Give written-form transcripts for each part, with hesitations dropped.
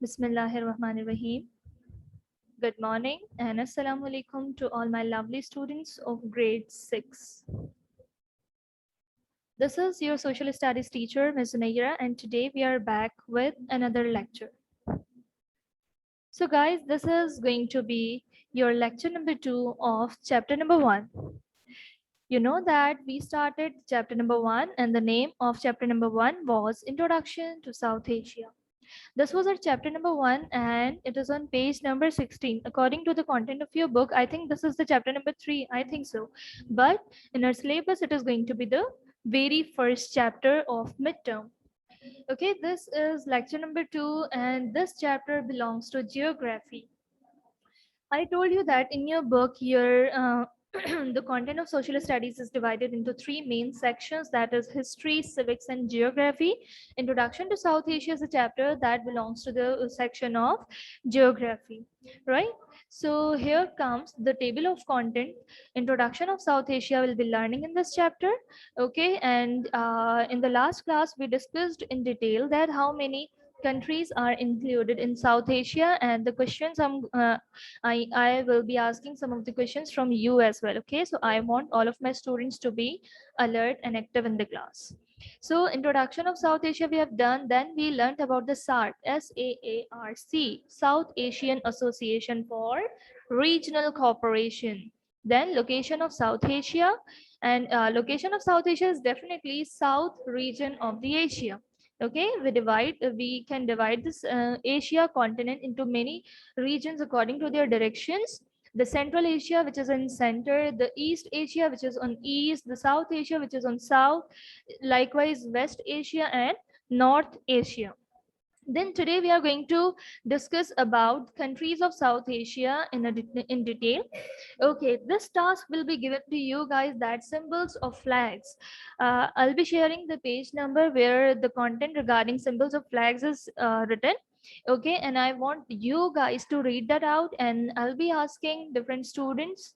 Bismillahirrahmanirrahim. Good morning and Assalamu alaikum to all my lovely students of grade 6. This is your social studies teacher, Ms. Zunaira, and today we are back with another lecture. So guys, this is going to be your lecture number 2 of chapter number 1. You know that we started chapter number 1 and the name of chapter number 1 was Introduction to South Asia. This was our chapter number 1 and it is on page number 16. According to the content of your book, I think this is the chapter number 3. I think so. But in our syllabus, it is going to be the very first chapter of midterm. Okay, this is lecture number 2 and this chapter belongs to geography. I told you that in your book, the content of social studies is divided into 3 main sections, that is history, civics, and geography. Introduction to South Asia is a chapter that belongs to the section of geography, right? So here comes the table of content. Introduction of South Asia will be learning in this chapter, okay? And in the last class, we discussed in detail that how many countries are included in South Asia, and the questions I will be asking some of the questions from you as well. Okay, so I want all of my students to be alert and active in the class. So introduction of South Asia we have done. Then we learned about the SAARC, SAARC, South Asian Association for Regional Cooperation. Then location of South Asia, and location of South Asia is definitely South region of the Asia. Okay, we can divide this Asia continent into many regions according to their directions. The Central Asia, which is in center, the East Asia, which is on east, the South Asia, which is on south, likewise West Asia and North Asia. Then today we are going to discuss about countries of South Asia in detail. Okay, this task will be given to you guys, that symbols of flags. I'll be sharing the page number where the content regarding symbols of flags is written. Okay, and I want you guys to read that out, and I'll be asking different students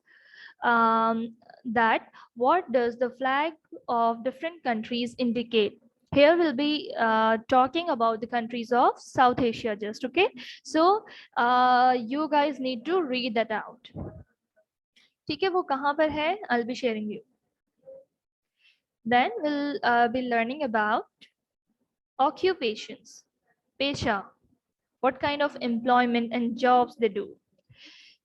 that what does the flag of different countries indicate. Here we'll be talking about the countries of South Asia just, okay? So you guys need to read that out. ठीक है, वो कहाँ पर है? I'll be sharing you. Then we'll be learning about occupations, pesha, what kind of employment and jobs they do.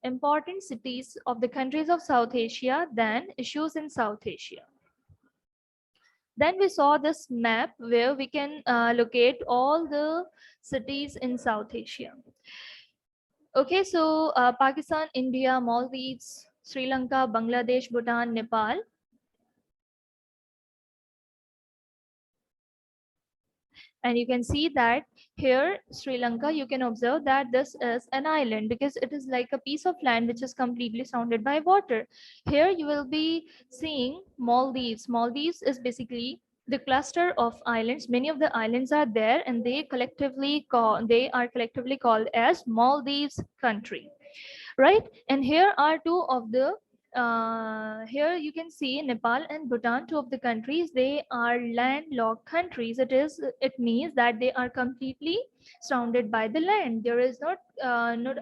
Important cities of the countries of South Asia, then issues in South Asia. Then we saw this map where we can locate all the cities in South Asia. Okay, so Pakistan, India, Maldives, Sri Lanka, Bangladesh, Bhutan, Nepal. And you can see that here, Sri Lanka, you can observe that this is an island because it is like a piece of land which is completely surrounded by water. Here you will be seeing Maldives. Maldives is basically the cluster of islands. Many of the islands are there and they are collectively called as Maldives country, right? And here are two of the here you can see Nepal and Bhutan, two of the countries. They are landlocked countries. It means that they are completely surrounded by the land. There is not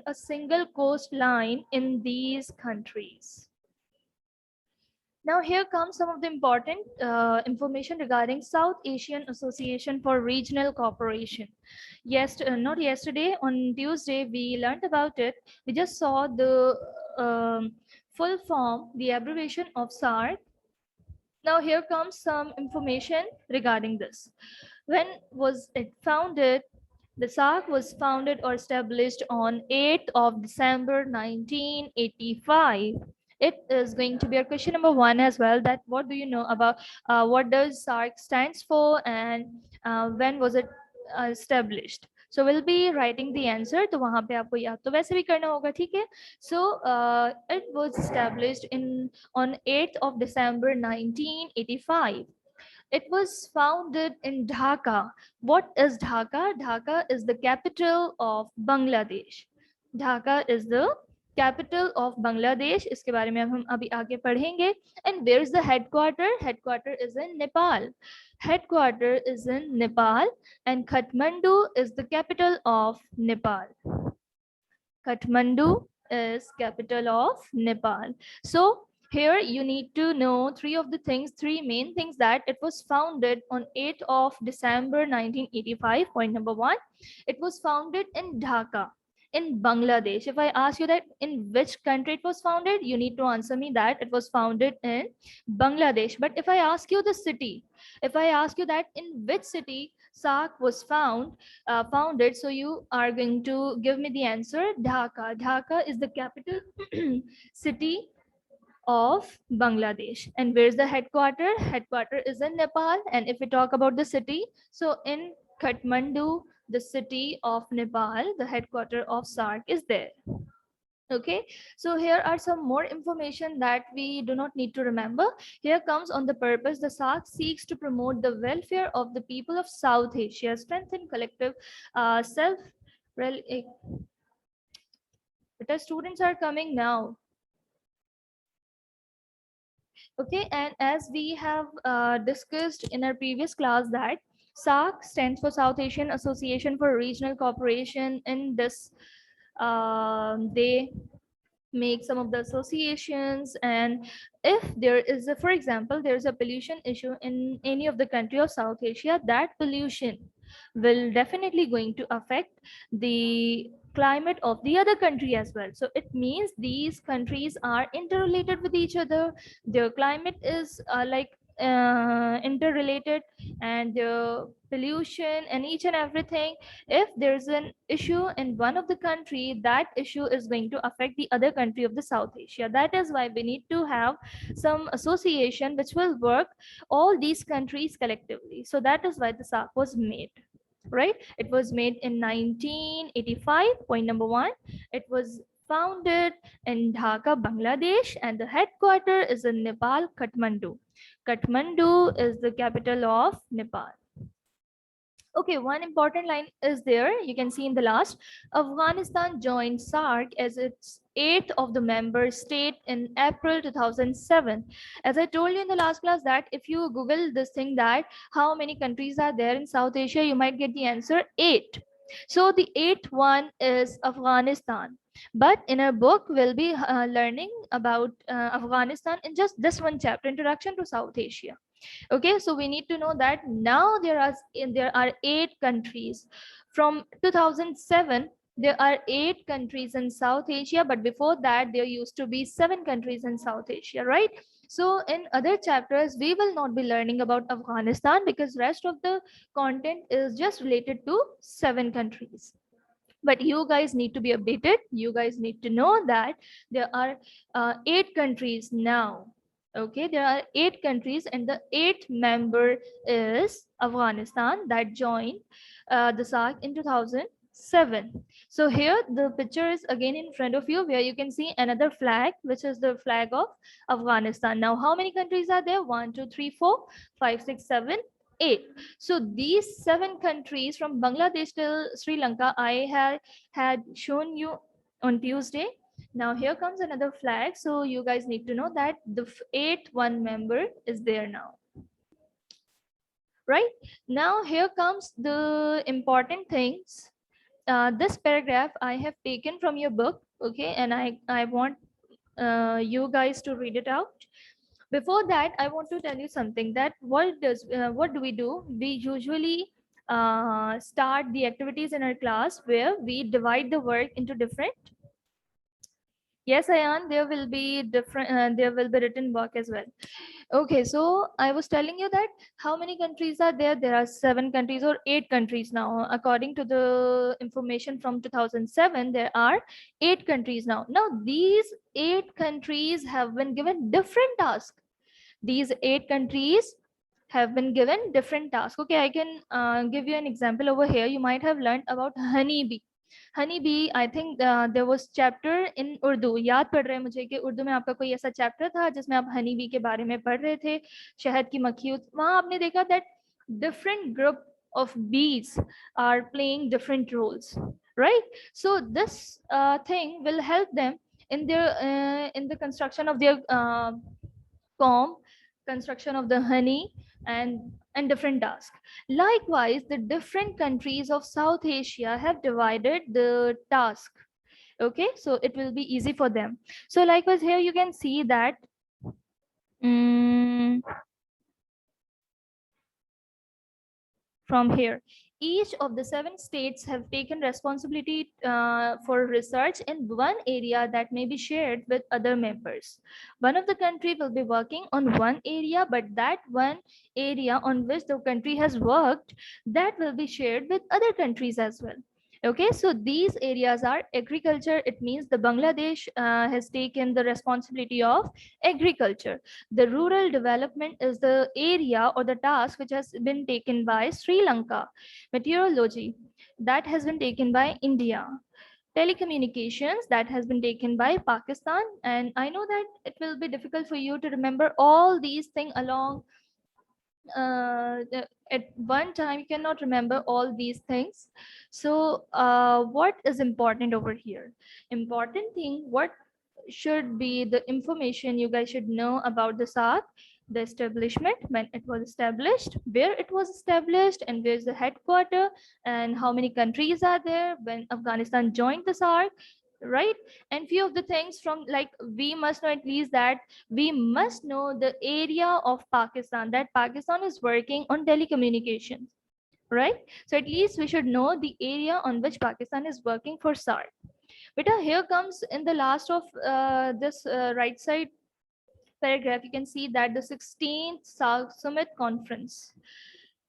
a single coastline in these countries. Now here comes some of the important information regarding South Asian Association for Regional Cooperation. Yes, not yesterday, on Tuesday we learned about it. We just saw the full form, the abbreviation of SAARC. Now here comes some information regarding this. When was it founded? The SAARC was founded or established on 8th of December 1985. It is going to be a question number 1 as well, that what do you know about what does SAARC stands for and when was it established? So we'll be writing the answer. तो वहाँ पे आपको याद तो वैसे भी करना होगा, ठीक है? So it was established on 8th of December 1985. It was founded in Dhaka. What is Dhaka? Dhaka is the capital of Bangladesh. Dhaka is the capital of Bangladesh, इसके बारे में हम अभी आगे पढ़ेंगे. And where is the headquarter? Headquarter is in Nepal. Headquarter is in Nepal and Kathmandu is the capital of Nepal. Kathmandu is capital of Nepal. So here you need to know three main things: that it was founded on 8th of December 1985. Point number 1, it was founded in Dhaka in Bangladesh. If I ask you that in which country it was founded, you need to answer me that it was founded in Bangladesh. But if I ask you the city, if I ask you that in which city SAARC was founded, so you are going to give me the answer Dhaka. Dhaka is the capital city of Bangladesh. And where's the headquarter? Headquarter is in Nepal. And if we talk about the city, so in Kathmandu, the city of Nepal, the headquarter of SAARC is there. Okay, so here are some more information that we do not need to remember. Here comes on the purpose: the SAARC seeks to promote the welfare of the people of South Asia, strengthen collective self. The students are coming now. Okay, and as we have discussed in our previous class that SAARC stands for South Asian Association for Regional Cooperation. In this, they make some of the associations, and if there is a, for example, there is a pollution issue in any of the country of South Asia, that pollution will definitely going to affect the climate of the other country as well. So it means these countries are interrelated with each other. Their climate is interrelated, and the pollution and each and everything, if there's an issue in one of the country, that issue is going to affect the other country of the South Asia. That is why we need to have some association which will work all these countries collectively. So that is why the SAARC was made. Right, it was made in 1985. Point number 1, it was founded in Dhaka, Bangladesh, and the headquarter is in Nepal, Kathmandu. Kathmandu is the capital of Nepal. Okay, one important line is there. You can see in the last, Afghanistan joined SAARC as its 8th of the member state in April 2007. As I told you in the last class that if you Google this thing that how many countries are there in South Asia, you might get the answer 8. So the 8th one is Afghanistan. But in our book, we'll be learning about Afghanistan in just this one chapter, Introduction to South Asia. Okay, so we need to know that now there are 8 countries. From 2007, there are 8 countries in South Asia, but before that there used to be 7 countries in South Asia, right? So in other chapters we will not be learning about Afghanistan, because rest of the content is just related to 7 countries. But you guys need to be updated. You guys need to know that there are 8 countries now. Okay, there are 8 countries, and the 8th member is Afghanistan, that joined the SAARC in 2007. So here the picture is again in front of you, where you can see another flag, which is the flag of Afghanistan. Now how many countries are there? 1 2 3 4 5 6 7 8. So these 7 countries from Bangladesh till Sri Lanka I had shown you on Tuesday. Now here comes another flag. So you guys need to know that the 8th one member is there now. Right? Now here comes the important things. This paragraph I have taken from your book. Okay, and I want you guys to read it out. Before that, I want to tell you something, that what do we do? We usually start the activities in our class where we divide the work into different. Yes, Ayan, there will be different. There will be written work as well. Okay, so I was telling you that how many countries are there? There are 7 countries or 8 countries now. According to the information from 2007, there are 8 countries now. Now, these 8 countries have been given different tasks. These 8 countries have been given different tasks. Okay, I can give you an example over here. You might have learned about honeybee. Honeybee, I think there was chapter in Urdu. याद पड़ रहा है मुझे कि उर्दू में आपका कोई ऐसा चैप्टर था जिसमें आप हनी बी के बारे में पढ़ रहे थे, शहद की मक्खी. वहां आपने देखा that different group of bees are playing different roles, right? So this thing will help them in their in the construction of their comb, construction of the honey, and different tasks. Likewise, the different countries of South Asia have divided the task. Okay, so it will be easy for them. So likewise, here you can see that mm, from here, each of the 7 states have taken responsibility for research in one area that may be shared with other members. One of the country will be working on one area, but that one area on which the country has worked, that will be shared with other countries as well. Okay, so these areas are agriculture. It means the Bangladesh has taken the responsibility of agriculture. The rural development is the area or the task which has been taken by Sri Lanka. Meteorology, that has been taken by India. Telecommunications, that has been taken by Pakistan. And I know that it will be difficult for you to remember all these things along at one time. You cannot remember all these things. So what is important over here? Important thing, what should be the information you guys should know about the SARC? The establishment, when it was established, where it was established, and where's the headquarter, and how many countries are there when Afghanistan joined the SARC, right? And few of the things from, like, we must know at least that we must know the area of Pakistan, that Pakistan is working on telecommunications, right? So at least we should know the area on which Pakistan is working for SARC. Beta, here comes in the last of this right side paragraph, you can see that the 16th SARC Summit Conference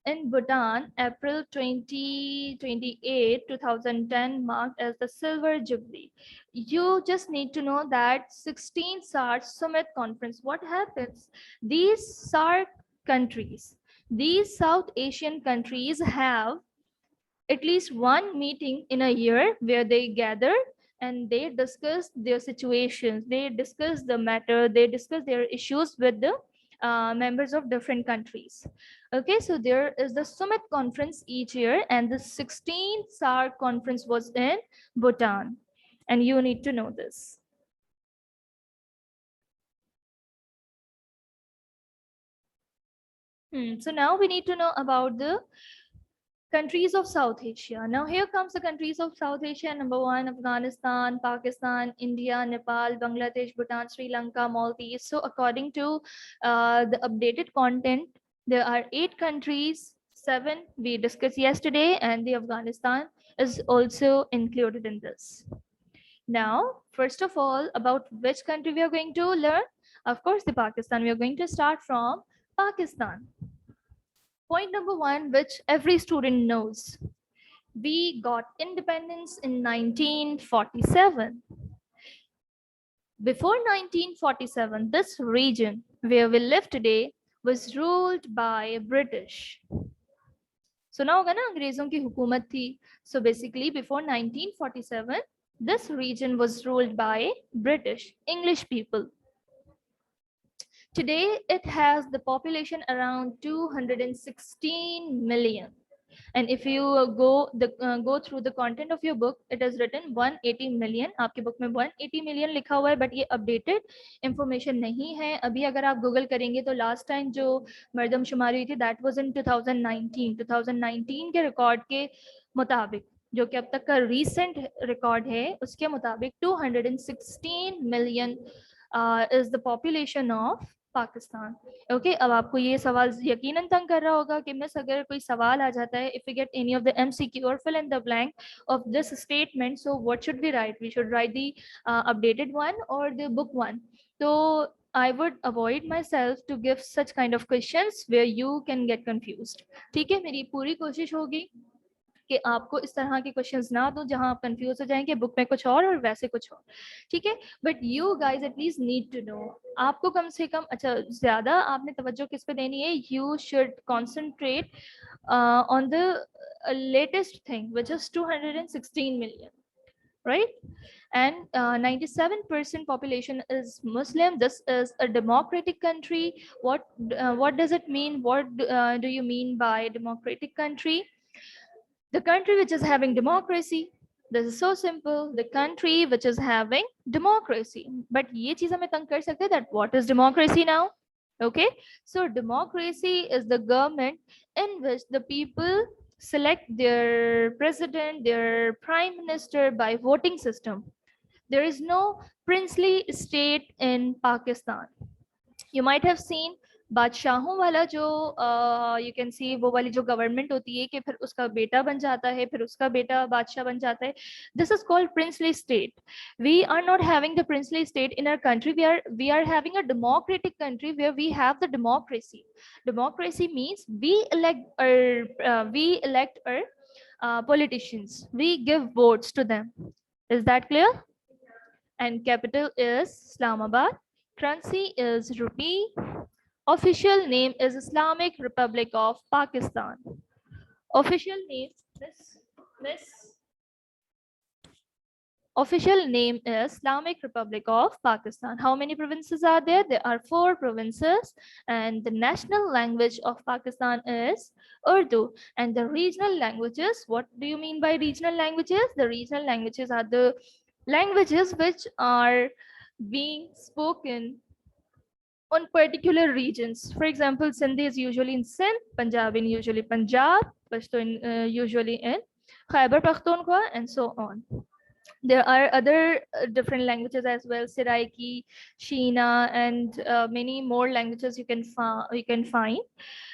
in Bhutan, April 2028, 2010, marked as the Silver Jubilee. You just need to know that 16th SARC Summit Conference, what happens? These SARC countries, these South Asian countries have at least one meeting in a year where they gather and they discuss their situations, they discuss the matter, they discuss their issues with the members of different countries. Okay, so there is the Summit Conference each year, and the 16th SARC conference was in Bhutan, and you need to know this. So now we need to know about the countries of South Asia. Now here comes the countries of South Asia. Number 1, Afghanistan, Pakistan, India, Nepal, Bangladesh, Bhutan, Sri Lanka, Maldives. So according to the updated content, there are 8 countries, 7 we discussed yesterday, and the Afghanistan is also included in this. Now, first of all, about which country we are going to learn? Of course, the Pakistan. We are going to start from Pakistan. Point number 1, which every student knows. We got independence in 1947. Before 1947, this region where we live today was ruled by British. सुना होगा ना अंग्रेजों की हुकूमत थी. So basically before 1947, this region was ruled by British, English people. Today, it has the population around 216 million. And if you go through the content of your book, it is written 180 million. आपके book में 180 million लिखा हुआ है, but ये updated information नहीं है. अभी अगर आप Google करेंगे तो last time जो मर्दमशुमारी हुई थी, that was in 2019. 2019 के record के मुताबिक, जो कि अब तक का recent record है, उसके मुताबिक 216 million is the population of Pakistan. Okay, अब आपको ये सवाल यकीनन तंग कर रहा होगा कि मिस अगर कोई सवाल आ जाता है, if we get any of the MCQ और fill in the blank of this statement, so what should we write? We should write the updated one और द बुक वन. तो I would avoid myself to give such kind of questions where you can get confused. ठीक है, मेरी पूरी कोशिश होगी कि आपको इस तरह के क्वेश्चंस ना दो जहां आप कंफ्यूज हो जाएंगे, बुक में कुछ और वैसे कुछ और. ठीक है, but you guys at least need to know. आपको कम से कम, अच्छा ज्यादा आपने तवज्जो किस पे देनी है? You should concentrate on the latest thing which is 216 million, right? And 97% population is Muslim. This is a democratic country. What does it mean? What do you mean by democratic country? The country which is having democracy, This is so simple. The country which is having democracy. But ये चीज हमें तंग कर सकते हैं that what is democracy now? Okay, so democracy is the government in which the people select their president, their prime minister by voting system. There is no princely state in Pakistan. You might have seen बादशाहों वाला जो you can see वो वाली जो government होती है कि फिर उसका बेटा बन जाता है, फिर उसका बेटा बादशाह बन जाता है. This is called princely state. We are not having the princely state in our country. We are having a democratic country where we have the democracy. Democracy means we elect our politicians. We give votes to them. Is that clear? And capital is Islamabad. Currency is rupee. Official name is Islamic Republic of Pakistan. Official name Miss. Official name is Islamic Republic of Pakistan. How many provinces are there? There are 4 provinces, and the national language of Pakistan is Urdu. And the regional languages, what do you mean by regional languages? The regional languages are the languages which are being spoken on particular regions. For example, Sindhi is usually in Sindh, Punjabi in usually Punjab, Pashto usually in Khyber Pakhtunkhwa, and so on. There are other different languages as well, Seraiki, Sheena, and many more languages you can find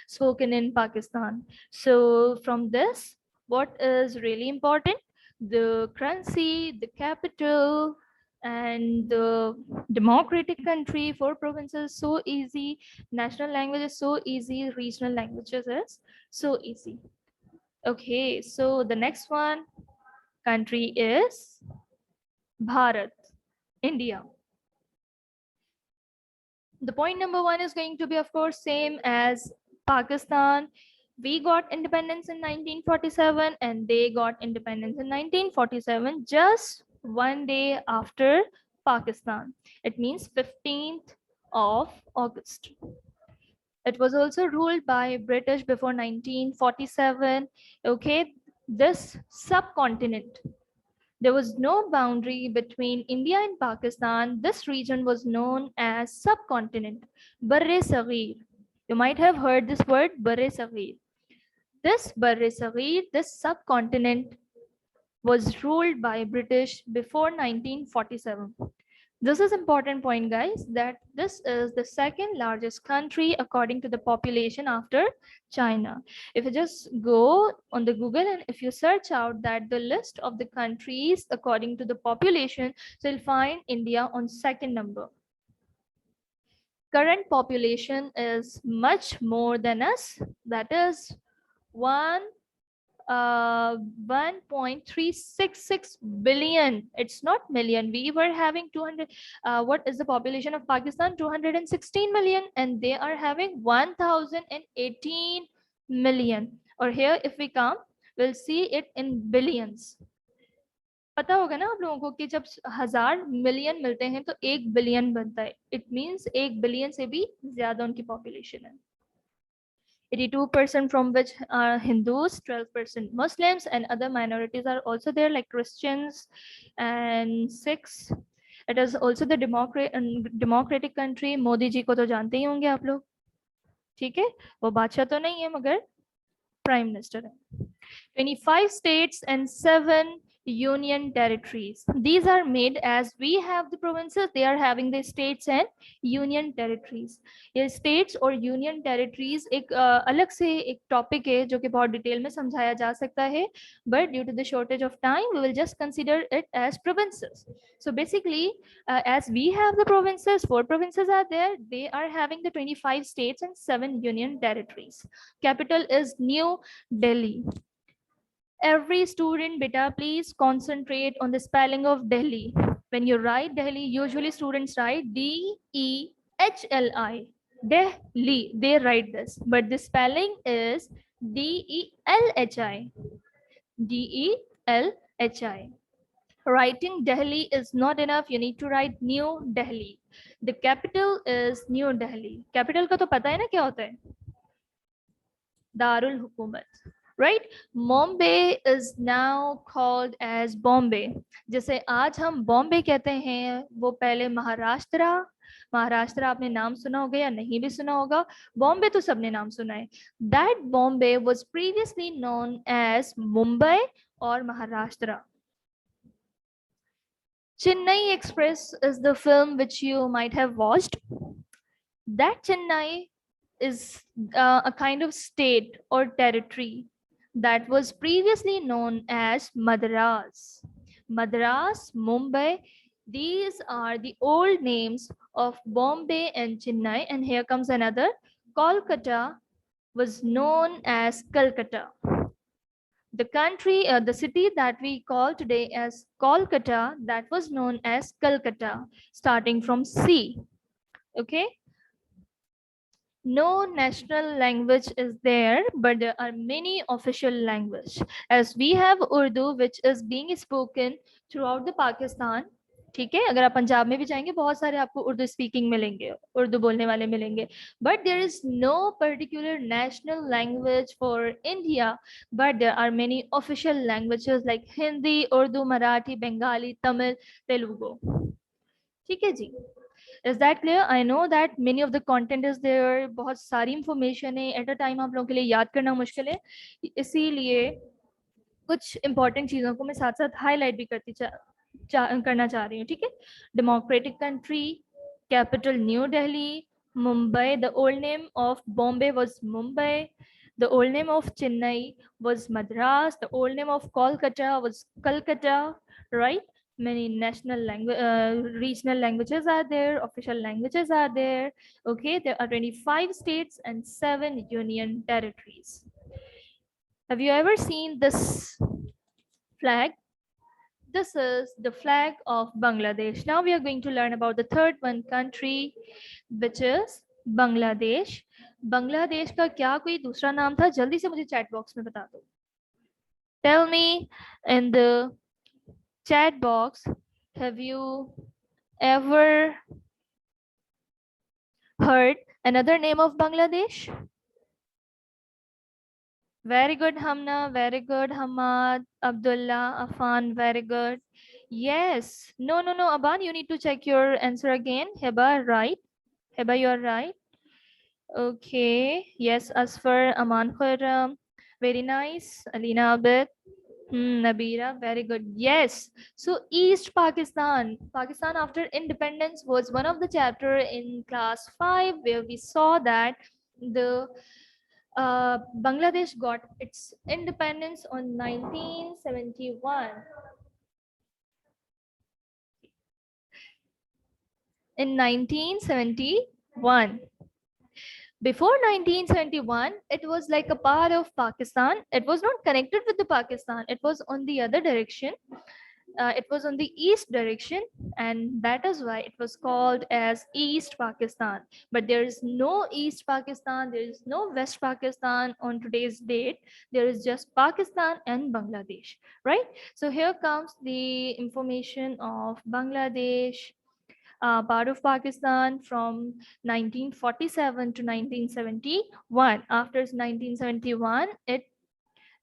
spoken in Pakistan. So from this, what is really important? The currency, the capital, and the democratic country, 4 provinces, so easy. National language is so easy. Regional languages is so easy. Okay, so the next one country is Bharat, India. The point number 1 is going to be, of course, same as Pakistan. We got independence in 1947 and they got independence in 1947, just one day after Pakistan. It means 15th of August. It was also ruled by British before 1947. Okay, this subcontinent, there was no boundary between India and Pakistan. This region was known as subcontinent, Barre Saghir. You might have heard this word, Barre Saghir. This Barre Saghir, this subcontinent, was ruled by British before 1947. This is important point, guys, that this is the second largest country according to the population after China. If you just go on the Google and if you search out that the list of the countries according to the population, so you'll find India on second number. Current population is much more than us. That is 1.366 billion. It's not million. We were having 200. What is the population of Pakistan? 216 million, and they are having 1018 million. Or here, if we come, we'll see it in billions. पता होगा ना आप लोगों को कि जब 1000 million मिलते हैं तो 1 बिलियन बनता है. इट मींस 1 बिलियन से भी ज्यादा उनकी पॉपुलेशन है. 82% from which are Hindus, 12% Muslims, and other minorities are also there like Christians and Sikhs. It is also the democratic country. Modi ji को तो जानते ही होंगे आप लोग, ठीक है? वो बादशाह तो नहीं है मगर प्राइम मिनिस्टर है. 25 states and 7 union territories. These are made as we have the provinces, they are having the states and union territories. ये states और union territories एक अलग से एक topic है जो कि बहुत डिटेल में समझाया जा सकता है, but due to the shortage of time we will just consider it as provinces. So basically as we have the provinces, 4 provinces are there, they are having the 25 states and 7 union territories. Capital is New Delhi. Every student, beta, please concentrate on the spelling of Delhi. When you write Delhi, usually students write D-E-H-L-I. Delhi, they write this, but the spelling is D-E-L-H-I. D-E-L-H-I. Writing Delhi is not enough. You need to write New Delhi. The capital is New Delhi. Capital का तो पता है ना क्या होता है? Darul Hukumat. right? Bombay is now called as Bombay. जैसे आज हम बॉम्बे कहते हैं, वो पहले महाराष्ट्र, महाराष्ट्र आपने नाम सुना होगा या नहीं भी सुना होगा, बॉम्बे तो सबने नाम सुना है. That Bombay was previously known as Mumbai or Maharashtra. Chennai Express is the film which you might have watched. That Chennai is a kind of state or territory that was previously known as Madras. Madras, Mumbai, these are the old names of Bombay and Chennai. And here comes another. Kolkata was known as Calcutta. The country, the city that we call today as Kolkata, that was known as Calcutta, starting from C. Okay. No national language is there, but there are many official language. As we have Urdu, which is being spoken throughout the Pakistan. ठीक है, अगर आप पंजाब में भी जाएंगे बहुत सारे आपको उर्दू स्पीकिंग मिलेंगे, उर्दू बोलने वाले मिलेंगे. But there is no particular national language for India, but there are many official languages like Hindi, Urdu, Marathi, Bengali, Tamil, Telugu. ठीक है जी. Is that clear? I know that many of the content is there. बहुत सारी information है. At a time आप लोगों के लिए याद करना मुश्किल है. इसीलिए कुछ important चीजों को मैं साथ साथ highlight भी करना चाह रही हूँ. ठीक है? Democratic country, capital New Delhi, Mumbai. The old name of Bombay was Mumbai. The old name of Chennai was Madras. The old name of Kolkata was Calcutta. Right? Many national language, regional languages are there, official languages are there. Okay, there are 25 states and 7 union territories. Have you ever seen this flag? This is the flag of Bangladesh. Now we are going to learn about the third one country, which is Bangladesh. Bangladesh का क्या कोई दूसरा नाम था? जल्दी से मुझे chat box में बता दो. Tell me in the chat box, have you ever heard another name of Bangladesh? Very good, Hamna. Very good, Hamad. Abdullah, Afan. Very good. Yes. No, Aban, you need to check your answer again. Heba, right? Heba, you're right. Okay. Yes, Asfar, Aman Khurram. Very nice. Alina Abid. Nabira, very good. Yes. So East Pakistan. Pakistan after independence was one of the chapter in class 5 where we saw that the Bangladesh got its independence on 1971. In 1971. Before 1971, it was like a part of Pakistan. It was not connected with the Pakistan. It was on the other direction. It was on the east direction, and that is why it was called as East Pakistan. But there is no East Pakistan, there is no West Pakistan on today's date. There is just Pakistan and Bangladesh, right? So here comes the information of Bangladesh, part of Pakistan from 1947 to 1971. After 1971, it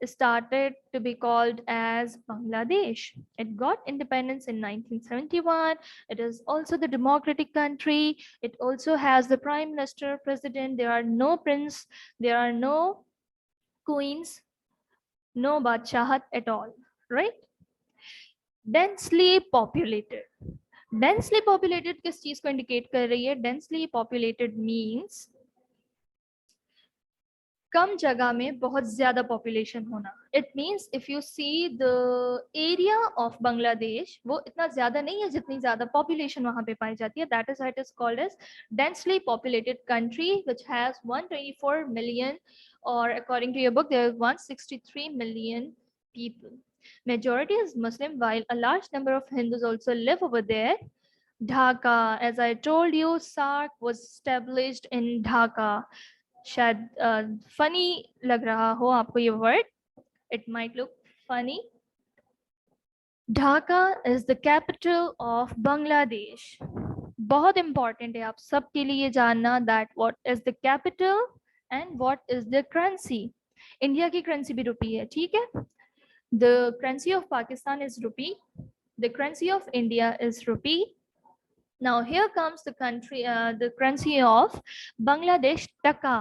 started to be called as Bangladesh. It got independence in 1971. It is also the democratic country. It also has the prime minister, president. There are no prince. There are no queens, no badshahat at all, right? Densely populated. Densely populated किस चीज को indicate कर रही है? Densely populated means कम जगह में बहुत ज्यादा पॉपुलेशन होना. It means if you see the area of Bangladesh, वो इतना ज्यादा नहीं है जितनी ज्यादा पॉपुलेशन वहां पे पाई जाती है. That is why it is called as densely populated country which has 124 million, or according to your book there is 163 million people. Majority is Muslim while a large number of Hindus also live over there. Dhaka, as I told you, SARC was established in Dhaka. शायद funny लग रहा हो आपको ये word. It might look funny. Dhaka is the capital of Bangladesh. बहुत important है आप सबके लिए जानना that what is the capital and what is the currency. India की करेंसी भी रुपी है, ठीक है. The currency of Pakistan is rupee, the currency of India is rupee. Now here comes the country, the currency of Bangladesh, टका.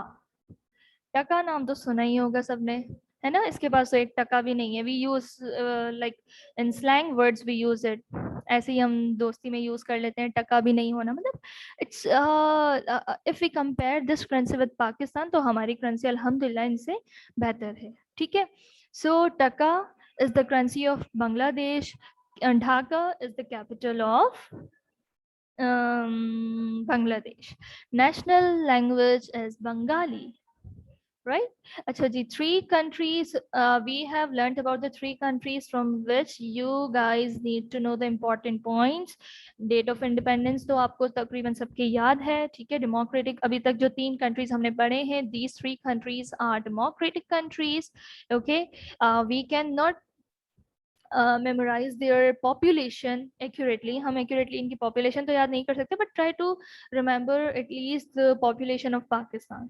टका नाम तो सुना ही होगा सबने, है ना. इसके पास तो एक टका भी नहीं है. We use like in slang words we use it. ऐसे ही हम दोस्ती में यूज कर लेते हैं, टका भी नहीं होना. मतलब it's if we compare this currency with Pakistan, तो हमारी करेंसी अल्हम्दुलिल्लाह इनसे बेहतर है, ठीक है. सो टका is the currency of Bangladesh. Dhaka is the capital of Bangladesh. National language is Bengali, right? Acha ji, 3 countries, we have learned about the 3 countries from which you guys need to know the important points. Date of independence तो आपको तकरीबन सबके याद है, ठीक है. Democratic, अभी तक जो 3 countries हमने पढ़े हैं, these 3 countries are democratic countries, okay. We cannot memorize their population accurately. हम accurately इनकी population तो याद नहीं कर सकते, but try to remember at least the population of Pakistan,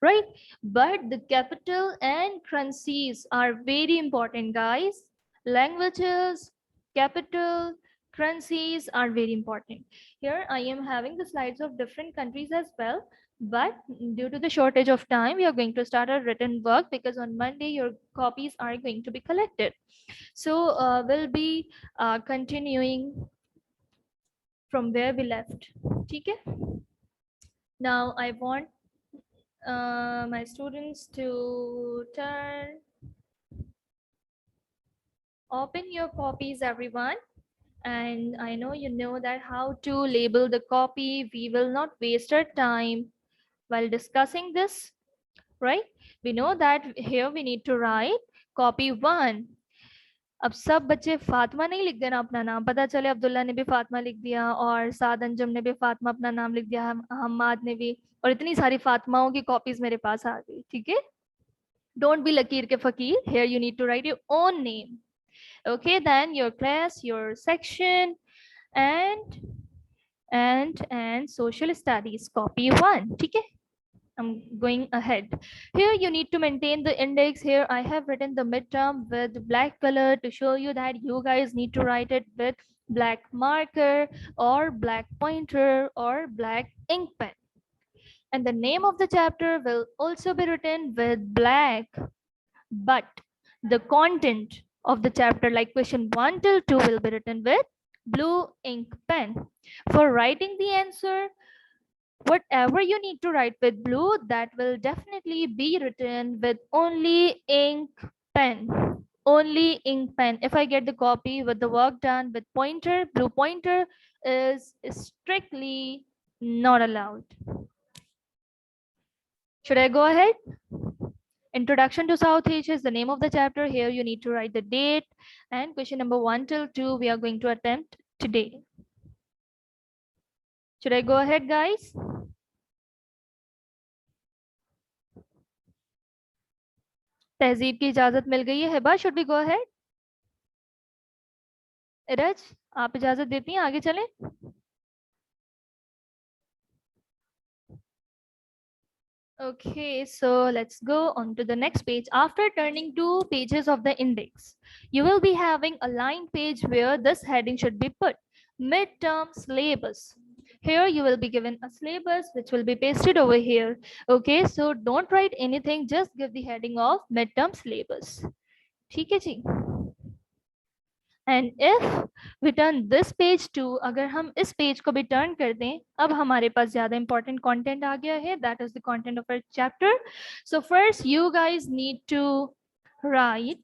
right? But the capital and currencies are very important, guys. Languages, capital, currencies are very important. Here I am having the slides of different countries as well, but due to the shortage of time, we are going to start a written work, because on Monday your copies are going to be collected. So we'll be continuing from where we left. Okay. Now I want my students to open your copies, everyone. And I know you know that how to label the copy. We will not waste our time while discussing this, right? We know that here we need to write copy 1. अब सब बच्चे फातिमा नहीं लिख देना अपना नाम. पता चले अब्दुल्ला ने भी फातिमा लिख दिया और साद अंजुम ने भी फातिमा अपना नाम लिख दिया, हम्माद ने भी, और इतनी सारी फातिमाओं की कॉपीज मेरे पास आ गई, ठीक है. डोंट बी लकीर के फकीर. Here you need to write your own name, okay. Then your class, your section, and social studies copy 1, ठीक है. I'm going ahead. Here you need to maintain the index. Here I have written the midterm with black color to show you that you guys need to write it with black marker or black pointer or black ink pen. And the name of the chapter will also be written with black, but the content of the chapter, like question 1 till 2, will be written with blue ink pen. For writing the answer, whatever you need to write with blue, that will definitely be written with only ink pen. Only ink pen. If I get the copy with the work done with pointer, blue pointer is strictly not allowed. Should I go ahead? Introduction to South Asia is the name of the chapter. Here you need to write the date, and question number 1 till 2 we are going to attempt today. Should I go ahead, guys? तहजीब की इजाजत मिल गई है. Hiba, should we go ahead? इरज, आप इजाजत देती हैं, आगे चलें? Okay, so let's go on to the next page. After turning 2 pages of the index, you will be having a line page where this heading should be put. Midterm syllabus. Here you will be given a syllabus which will be pasted over here. Okay, so don't write anything, just give the heading of midterm syllabus. ठीक है जी. And if we turn this page to, अगर हम इस page को भी turn कर दें, अब हमारे पास ज्यादा important content आ गया है. That is the content of our chapter. So first you guys need to write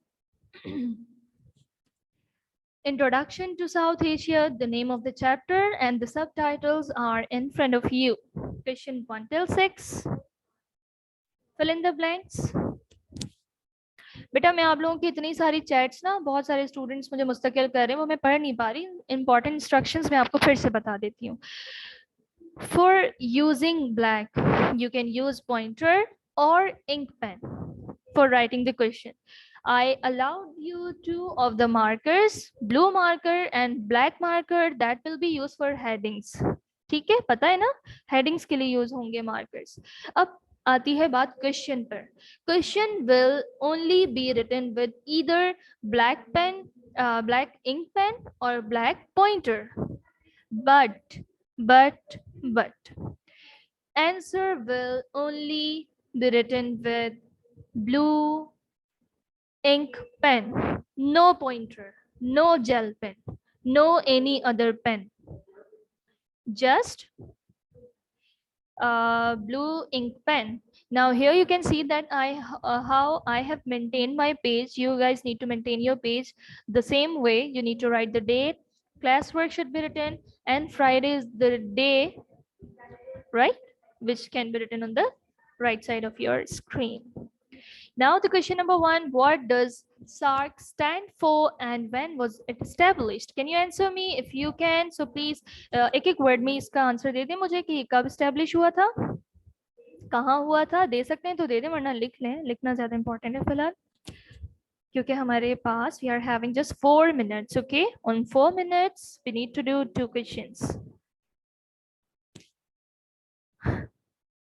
Introduction to South Asia, the name of the chapter, and the subtitles are in front of you. Question 1 till 6. Fill in the blanks. बेटा मैं आप लोगों की इतनी सारी chats ना, बहुत सारे स्टूडेंट्स मुझे मुस्तकिल कर रहे हैं, वो मैं पढ़ नहीं पा रही. इंपॉर्टेंट इंस्ट्रक्शंस मैं आपको फिर से बता देती हूँ. For using black you can use pointer और ink pen for writing the question. I allowed you 2 of the markers, blue marker and black marker, that will be used for headings. ठीक है, पता है ना, headings के लिए use होंगे markers. अब आती है बात क्वेश्चन पर. Question will only be written with either black pen, black ink pen or black pointer. But answer will only be written with blue ink pen, no pointer, no gel pen, no any other pen, just blue ink pen. Now here you can see that how I have maintained my page. You guys need to maintain your page the same way. You need to write the date, classwork should be written, and Friday is the day, right, which can be written on the right side of your screen. Now the question number 1, what does SARC stand for and when was it established? Can you answer me? If you can, so please एक एक word में इसका answer दे दें मुझे कि कब establish हुआ था, कहाँ हुआ था. दे सकते हैं तो दे दें, वरना लिख लें, लिखना ज़्यादा important है फिलहाल, क्योंकि हमारे पास we are having just 4 minutes, okay? On 4 minutes we need to do 2 questions.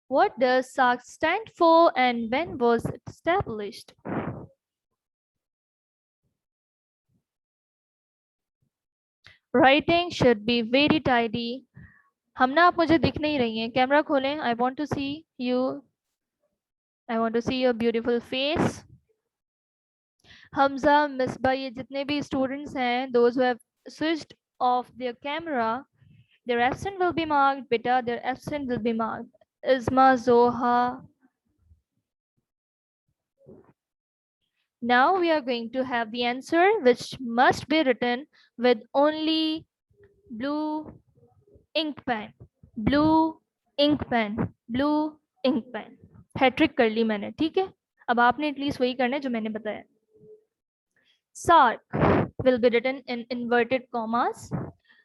What does SARC stand for and when was it established? Writing should be very tidy. हमना आप मुझे दिख नहीं रही हैं, कैमरा खोलें. I want to see you. I want to see your beautiful face. Hamza, Misbah, ये जितने भी students हैं, those who have switched off their camera, their absent will be marked. Beta, their absent will be marked. Isma, Zoha. Now we are going to have the answer, which must be written with only blue ink pen, blue ink pen, blue ink pen. Hattrick कर ली मैंने, ठीक है. अब आपने at least वही करना है जो मैंने बताया. SARC will be written in inverted commas.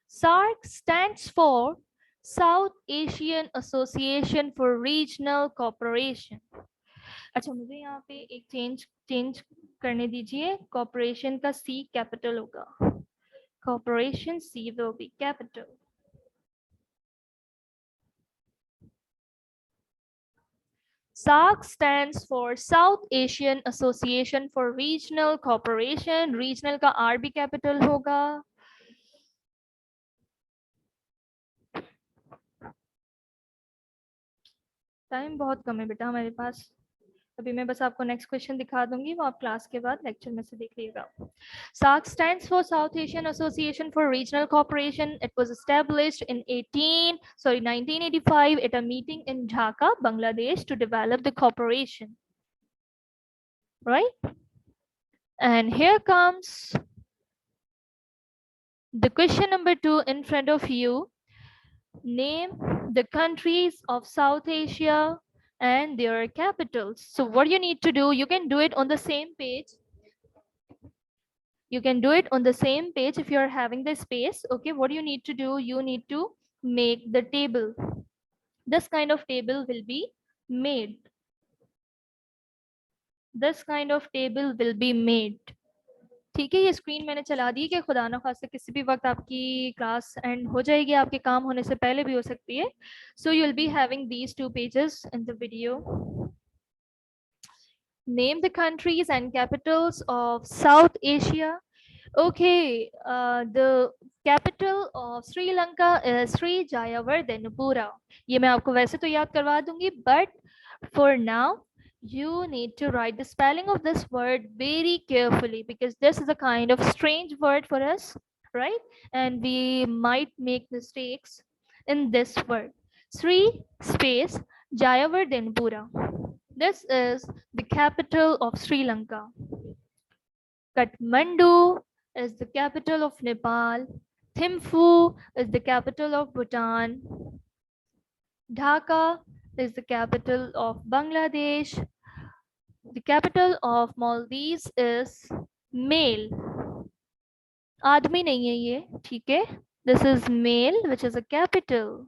SARC stands for South Asian Association for Regional Cooperation. अच्छा, मुझे यहाँ पे एक चेंज करने दीजिए. कॉर्पोरेशन का C कैपिटल होगा. Corporation C will be capital. SAARC stands for South Asian Association for Regional Cooperation. Regional का R भी capital होगा. टाइम बहुत कम है बेटा हमारे पास. अभी मैं बस आपको नेक्स्ट क्वेश्चन दिखा दूंगी, वो आप क्लास के बाद लेक्चर में से देख लीजिएगा. SAARC stands for South Asian Association for Regional Cooperation. It was established in 1985 at a meeting in Dhaka, Bangladesh, to develop the cooperation. Right? And here comes the question number 2 in front of you. Name the countries of South Asia and their capitals. So what you need to do, you can do it on the same page. You can do it on the same page if you're having the space. Okay, what you need to do, you need to make the table. This kind of table will be made. This kind of table will be made. ठीक है, ये screen मैंने चला दी कि खुदा ना खास्ता किसी भी वक्त आपकी क्लास एंड हो जाएगी, आपके काम होने से पहले भी हो सकती है. So you will be having these 2 pages in the video. Name the countries and capitals of South Asia. Okay, the capital of Sri Lanka is Sri Jayawardenepura. ये मैं आपको वैसे तो याद करवा दूंगी, but for now you need to write the spelling of this word very carefully, because this is a kind of strange word for us, right? And we might make mistakes in this word. Sri space Jayawardenepura. This is the capital of Sri Lanka. Kathmandu is the capital of Nepal. Thimphu is the capital of Bhutan. Dhaka is the capital of Bangladesh. The capital of Maldives is Male. आदमी नहीं है ये, ठीक है. This is Male, which is a capital.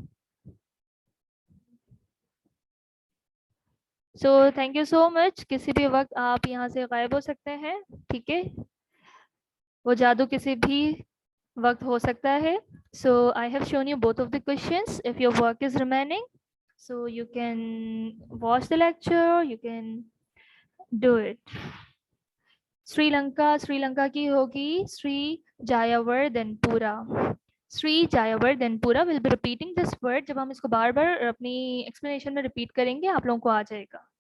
So thank you so much. किसी भी वक्त आप यहाँ से गायब हो सकते हैं, ठीक है. वो जादू किसी भी वक्त हो सकता है. So I have shown you both of the questions. If your work is remaining, So you can watch the lecture, you can do it. Sri Lanka की होगी Sri Jayawardenepura. Sri Jayawardenepura will be repeating this word. जब हम इसको बार बार अपनी explanation में repeat करेंगे आप लोगों को आ जाएगा.